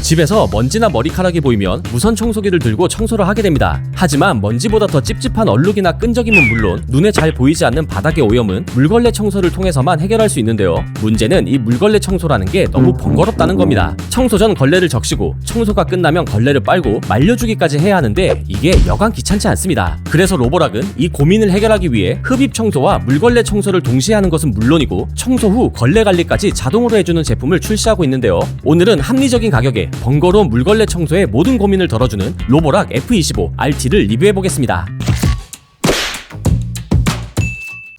집에서 먼지나 머리카락이 보이면 무선 청소기를 들고 청소를 하게 됩니다. 하지만 먼지보다 더 찝찝한 얼룩이나 끈적임은 물론 눈에 잘 보이지 않는 바닥의 오염은 물걸레 청소를 통해서만 해결할 수 있는데요. 문제는 이 물걸레 청소라는 게 너무 번거롭다는 겁니다. 청소 전 걸레를 적시고 청소가 끝나면 걸레를 빨고 말려주기까지 해야 하는데 이게 여간 귀찮지 않습니다. 그래서 로보락은 이 고민을 해결하기 위해 흡입 청소와 물걸레 청소를 동시에 하는 것은 물론이고 청소 후 걸레 관리까지 자동으로 해주는 제품을 출시하고 있는데요. 오늘은 합리적인 가격에 번거로운 물걸레 청소의 모든 고민을 덜어주는 로보락 F25 RT를 리뷰해보겠습니다.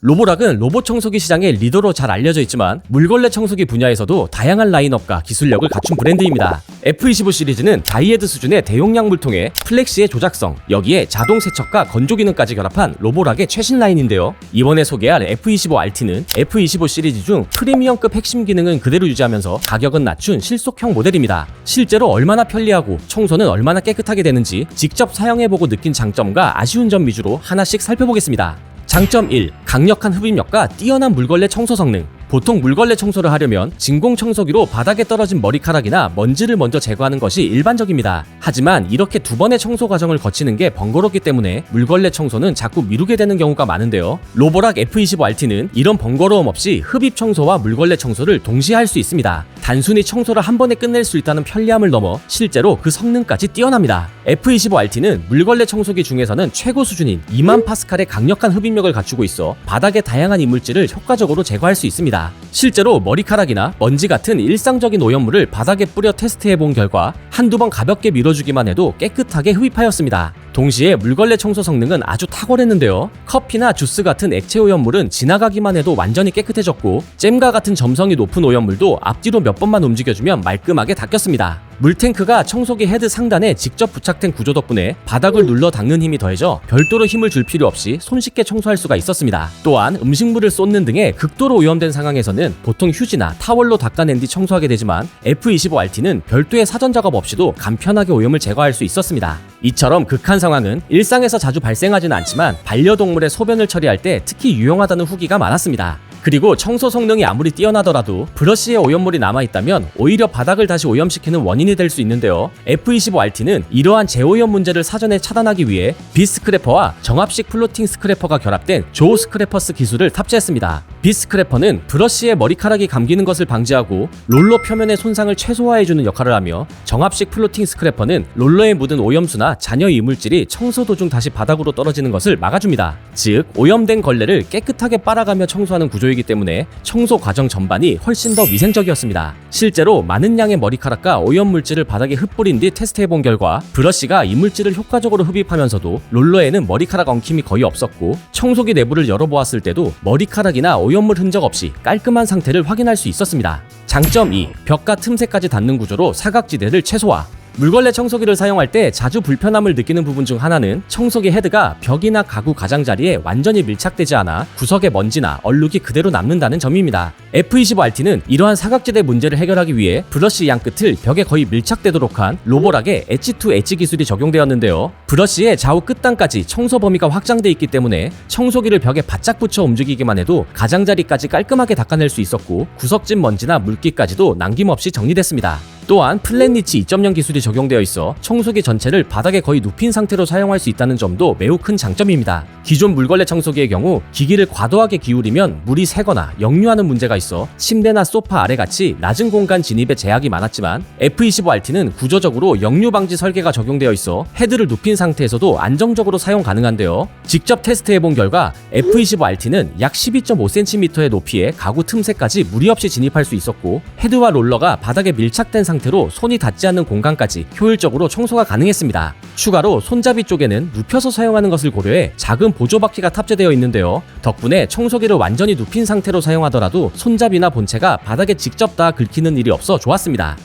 로보락은 로봇 청소기 시장의 리더로 잘 알려져 있지만 물걸레 청소기 분야에서도 다양한 라인업과 기술력을 갖춘 브랜드입니다. F25 시리즈는 다이헤드 수준의 대용량 물통에 플렉시의 조작성, 여기에 자동 세척과 건조 기능까지 결합한 로보락의 최신 라인인데요. 이번에 소개할 F25 RT는 F25 시리즈 중 프리미엄급 핵심 기능은 그대로 유지하면서 가격은 낮춘 실속형 모델입니다. 실제로 얼마나 편리하고 청소는 얼마나 깨끗하게 되는지 직접 사용해보고 느낀 장점과 아쉬운 점 위주로 하나씩 살펴보겠습니다. 장점 1. 강력한 흡입력과 뛰어난 물걸레 청소 성능. 보통 물걸레 청소를 하려면 진공 청소기로 바닥에 떨어진 머리카락이나 먼지를 먼저 제거하는 것이 일반적입니다. 하지만 이렇게 두 번의 청소 과정을 거치는 게 번거롭기 때문에 물걸레 청소는 자꾸 미루게 되는 경우가 많은데요. 로보락 F25 RT는 이런 번거로움 없이 흡입 청소와 물걸레 청소를 동시에 할 수 있습니다. 단순히 청소를 한 번에 끝낼 수 있다는 편리함을 넘어 실제로 그 성능까지 뛰어납니다. F25 RT는 물걸레 청소기 중에서는 최고 수준인 2만 파스칼의 강력한 흡입력을 갖추고 있어 바닥의 다양한 이물질을 효과적으로 제거할 수 있습니다. 실제로 머리카락이나 먼지 같은 일상적인 오염물을 바닥에 뿌려 테스트해본 결과 한두 번 가볍게 밀어주기만 해도 깨끗하게 흡입하였습니다. 동시에 물걸레 청소 성능은 아주 탁월했는데요. 커피나 주스 같은 액체 오염물은 지나가기만 해도 완전히 깨끗해졌고 잼과 같은 점성이 높은 오염물도 앞뒤로 몇 번만 움직여주면 말끔하게 닦였습니다. 물탱크가 청소기 헤드 상단에 직접 부착된 구조 덕분에 바닥을 눌러 닦는 힘이 더해져 별도로 힘을 줄 필요 없이 손쉽게 청소할 수가 있었습니다. 또한 음식물을 쏟는 등의 극도로 오염된 상황에서는 보통 휴지나 타월로 닦아낸 뒤 청소하게 되지만 F25 RT는 별도의 사전 작업 없이도 간편하게 오염을 제거할 수 있었습니다. 이처럼 극한 상황은 일상에서 자주 발생하지는 않지만 반려동물의 소변을 처리할 때 특히 유용하다는 후기가 많았습니다. 그리고 청소 성능이 아무리 뛰어나더라도 브러쉬에 오염물이 남아있다면 오히려 바닥을 다시 오염시키는 원인이 될 수 있는데요. F25 RT는 이러한 재오염 문제를 사전에 차단하기 위해 비스크래퍼와 정압식 플로팅 스크래퍼가 결합된 조우 스크래퍼스 기술을 탑재했습니다. 비스크래퍼는 브러쉬에 머리카락이 감기는 것을 방지하고 롤러 표면의 손상을 최소화해주는 역할을 하며 정압식 플로팅 스크래퍼는 롤러에 묻은 오염수나 잔여 이물질이 청소 도중 다시 바닥으로 떨어지는 것을 막아줍니다. 즉 오염된 걸레를 깨끗하게 빨아가며 청소하는 구조이기 때문에 청소 과정 전반이 훨씬 더 위생적이었습니다. 실제로 많은 양의 머리카락과 오염물질을 바닥에 흩뿌린 뒤 테스트해본 결과 브러쉬가 이물질을 효과적으로 흡입하면서도 롤러에는 머리카락 엉킴이 거의 없었고 청소기 내부를 열어보았을 때도 머리카락이나 오염물 흔적 없이 깔끔한 상태를 확인할 수 있었습니다. 장점 2. 벽과 틈새까지 닿는 구조로 사각지대를 최소화. 물걸레 청소기를 사용할 때 자주 불편함을 느끼는 부분 중 하나는 청소기 헤드가 벽이나 가구 가장자리에 완전히 밀착되지 않아 구석에 먼지나 얼룩이 그대로 남는다는 점입니다. F25 RT는 이러한 사각지대 문제를 해결하기 위해 브러쉬 양끝을 벽에 거의 밀착되도록 한 로보락의 엣지2엣지 기술이 적용되었는데요. 브러쉬의 좌우 끝단까지 청소 범위가 확장돼 있기 때문에 청소기를 벽에 바짝 붙여 움직이기만 해도 가장자리까지 깔끔하게 닦아낼 수 있었고 구석진 먼지나 물기까지도 남김없이 정리됐습니다. 또한 플랫니치 2.0 기술이 적용되어 있어 청소기 전체를 바닥에 거의 눕힌 상태로 사용할 수 있다는 점도 매우 큰 장점입니다. 기존 물걸레 청소기의 경우 기기를 과도하게 기울이면 물이 새거나 역류하는 문제가 있어 침대나 소파 아래같이 낮은 공간 진입에 제약이 많았지만 F25 RT는 구조적으로 역류 방지 설계가 적용되어 있어 헤드를 눕힌 상태에서도 안정적으로 사용 가능한데요. 직접 테스트해본 결과 F25 RT는 약 12.5cm의 높이의 가구 틈새까지 무리 없이 진입할 수 있었고 헤드와 롤러가 바닥에 밀착된 상태로 손이 닿지 않는 공간까지 효율적으로 청소가 가능했습니다. 추가로 손잡이 쪽에는 눕혀서 사용하는 것을 고려해 작은 보조바퀴가 탑재되어 있는데요. 덕분에 청소기를 완전히 눕힌 상태로 사용하더라도 손잡이나 본체가 바닥에 직접 닿아 긁히는 일이 없어 좋았습니다.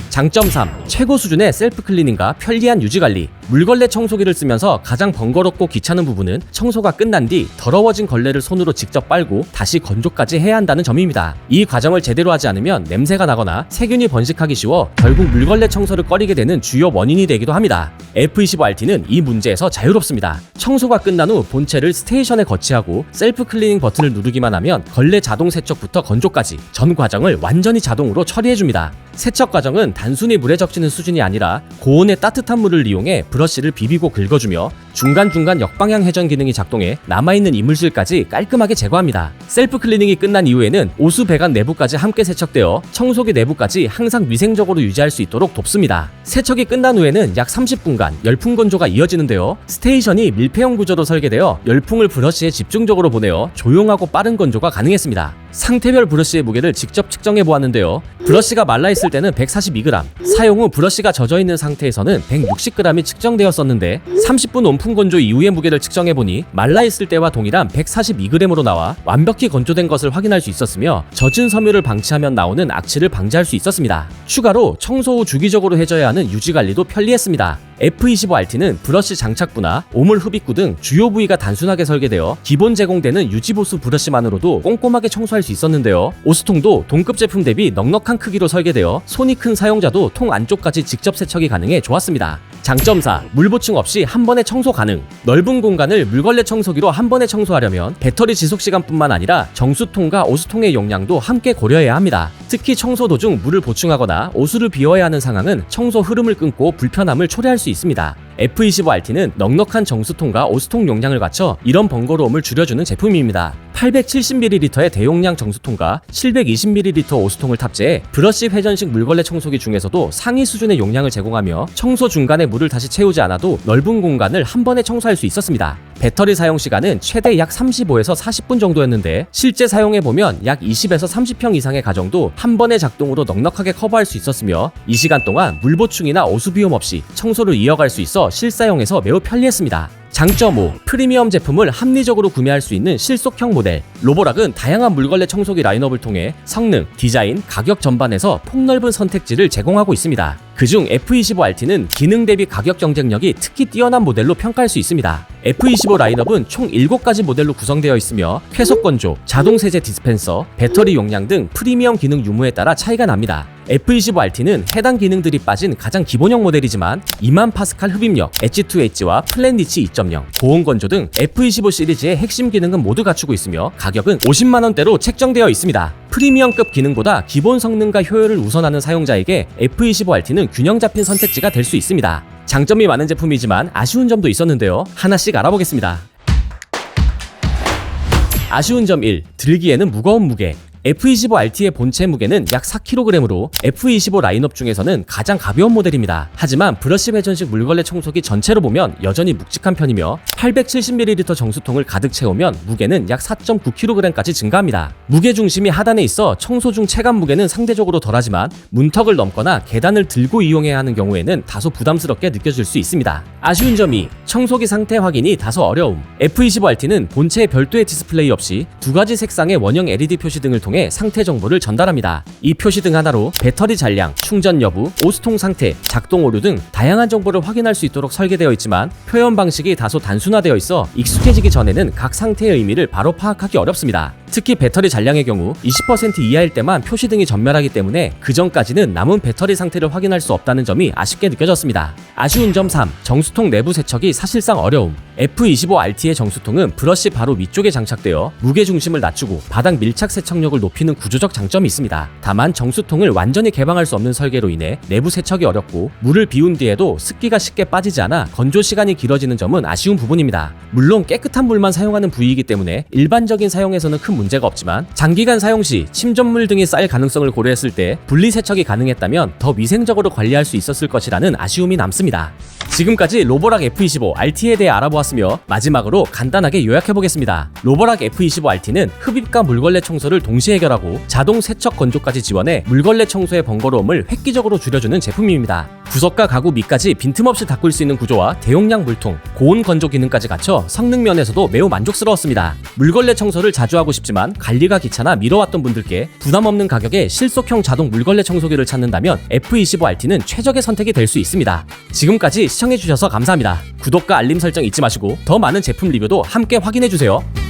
장점 3. 최고 수준의 셀프 클리닝과 편리한 유지관리. 물걸레 청소기를 쓰면서 가장 번거롭고 귀찮은 부분은 청소가 끝난 뒤 더러워진 걸레를 손으로 직접 빨고 다시 건조까지 해야 한다는 점입니다. 이 과정을 제대로 하지 않으면 냄새가 나거나 세균이 번식하기 쉬워 결국 물걸레 청소를 꺼리게 되는 주요 원인이 되기도 합니다. F25RT는 이 문제에서 자유롭습니다. 청소가 끝난 후 본체를 스테이션에 거치하고 셀프 클리닝 버튼을 누르기만 하면 걸레 자동 세척부터 건조까지 전 과정을 완전히 자동으로 처리해줍니다. 세척 과정은 단순히 물에 적시는 수준이 아니라 고온의 따뜻한 물을 이용해 브러쉬를 비비고 긁어주며 중간중간 역방향 회전 기능이 작동해 남아있는 이물질까지 깔끔하게 제거합니다. 셀프 클리닝이 끝난 이후에는 오수 배관 내부까지 함께 세척되어 청소기 내부까지 항상 위생적으로 유지할 수 있도록 돕습니다. 세척이 끝난 후에는 약 30분간 열풍 건조가 이어지는데요. 스테이션이 밀폐형 구조로 설계되어 열풍을 브러쉬에 집중적으로 보내어 조용하고 빠른 건조가 가능했습니다. 상태별 브러쉬의 무게를 직접 측정해 보았는데요. 브러쉬가 말라있을 때는 142g, 사용 후 브러쉬가 젖어있는 상태에서는 160g이 측정되었었는데 30분 온풍 건조 이후의 무게를 측정해보니 말라있을 때와 동일한 142g으로 나와 완벽히 건조된 것을 확인할 수 있었으며 젖은 섬유를 방치하면 나오는 악취를 방지할 수 있었습니다. 추가로 청소 후 주기적으로 해줘야 하는 유지관리도 편리했습니다. F25RT는 브러쉬 장착부나 오물 흡입구 등 주요 부위가 단순하게 설계되어 기본 제공되는 유지보수 브러쉬만으로도 꼼꼼하게 청소할 수 있었는데요. 오수통도 동급 제품 대비 넉넉한 크기로 설계되어 손이 큰 사용자도 통 안쪽까지 직접 세척이 가능해 좋았습니다. 장점 4. 물 보충 없이 한 번에 청소 가능. 넓은 공간을 물걸레 청소기로 한 번에 청소하려면 배터리 지속시간뿐만 아니라 정수통과 오수통의 용량도 함께 고려해야 합니다. 특히 청소 도중 물을 보충하거나 오수를 비워야 하는 상황은 청소 흐름을 끊고 불편함을 초래할 수 있습니다. F25RT는 넉넉한 정수통과 오수통 용량을 갖춰 이런 번거로움을 줄여주는 제품입니다. 870ml의 대용량 정수통과 720ml 오수통을 탑재해 브러쉬 회전식 물걸레 청소기 중에서도 상위 수준의 용량을 제공하며 청소 중간에 물을 다시 채우지 않아도 넓은 공간을 한 번에 청소할 수 있었습니다. 배터리 사용 시간은 최대 약 35에서 40분 정도였는데 실제 사용해보면 약 20에서 30평 이상의 가정도 한 번의 작동으로 넉넉하게 커버할 수 있었으며 이 시간 동안 물 보충이나 오수 비움 없이 청소를 이어갈 수 있어 실사용에서 매우 편리했습니다. 장점 5. 프리미엄 제품을 합리적으로 구매할 수 있는 실속형 모델. 로보락은 다양한 물걸레 청소기 라인업을 통해 성능, 디자인, 가격 전반에서 폭넓은 선택지를 제공하고 있습니다. 그중 F25RT는 기능 대비 가격 경쟁력이 특히 뛰어난 모델로 평가할 수 있습니다. F25 라인업은 총 7가지 모델로 구성되어 있으며 쾌속 건조, 자동 세제 디스펜서, 배터리 용량 등 프리미엄 기능 유무에 따라 차이가 납니다. F25RT는 해당 기능들이 빠진 가장 기본형 모델이지만 2만 파스칼 흡입력, H2H와 플랜니치 2.0, 고온 건조 등 F25 시리즈의 핵심 기능은 모두 갖추고 있으며 가격은 50만원대로 책정되어 있습니다. 프리미엄급 기능보다 기본 성능과 효율을 우선하는 사용자에게 F25RT는 균형 잡힌 선택지가 될 수 있습니다. 장점이 많은 제품이지만 아쉬운 점도 있었는데요. 하나씩 알아보겠습니다. 아쉬운 점 1. 들기에는 무거운 무게. F25RT의 본체 무게는 약 4kg으로 F25 라인업 중에서는 가장 가벼운 모델입니다. 하지만 브러쉬 회전식 물걸레 청소기 전체로 보면 여전히 묵직한 편이며 870ml 정수통을 가득 채우면 무게는 약 4.9kg까지 증가합니다. 무게 중심이 하단에 있어 청소 중 체감 무게는 상대적으로 덜하지만 문턱을 넘거나 계단을 들고 이용해야 하는 경우에는 다소 부담스럽게 느껴질 수 있습니다. 아쉬운 점이 청소기 상태 확인이 다소 어려움. F25RT는 본체에 별도의 디스플레이 없이 2가지 색상의 원형 LED 표시 등을 통해 상태 정보를 전달합니다. 이 표시 등 하나로 배터리 잔량, 충전 여부, 오수통 상태, 작동 오류 등 다양한 정보를 확인할 수 있도록 설계되어 있지만 표현 방식이 다소 단순화되어 있어 익숙해지기 전에는 각 상태의 의미를 바로 파악하기 어렵습니다. 특히 배터리 잔량의 경우 20% 이하일 때만 표시 등이 전멸하기 때문에 그 전까지는 남은 배터리 상태를 확인할 수 없다는 점이 아쉽게 느껴졌습니다. 아쉬운 점 3. 정수통 내부 세척이 사실상 어려움. F25RT의 정수통은 브러쉬 바로 위쪽에 장착되어 무게 중심을 낮추고 바닥 밀착 세척력을 높이는 구조적 장점이 있습니다. 다만 정수통을 완전히 개방할 수 없는 설계로 인해 내부 세척이 어렵고 물을 비운 뒤에도 습기가 쉽게 빠지지 않아 건조 시간이 길어지는 점은 아쉬운 부분입니다. 물론 깨끗한 물만 사용하는 부위이기 때문에 일반적인 사용에서는 큰 문제가 없지만 장기간 사용 시 침전물 등이 쌓일 가능성을 고려했을 때 분리 세척이 가능했다면 더 위생적으로 관리할 수 있었을 것이라는 아쉬움이 남습니다. 지금까지 로보락 F25RT에 대해 알아보았으며 마지막으로 간단하게 요약해보겠습니다. 로보락 F25RT는 흡입과 물걸레 청소를 동시에 해결하고 자동 세척 건조까지 지원해 물걸레 청소의 번거로움을 획기적으로 줄여주는 제품입니다. 구석과 가구 밑까지 빈틈없이 닦을 수 있는 구조와 대용량 물통, 고온 건조 기능까지 갖춰 성능 면에서도 매우 만족스러웠습니다. 물걸레 청소를 자주 하고 싶지만 관리가 귀찮아 미뤄왔던 분들께 부담 없는 가격에 실속형 자동 물걸레 청소기를 찾는다면 F25RT는 최적의 선택이 될 수 있습니다. 지금까지 시청해주셔서 감사합니다. 구독과 알림 설정 잊지 마시고 더 많은 제품 리뷰도 함께 확인해주세요.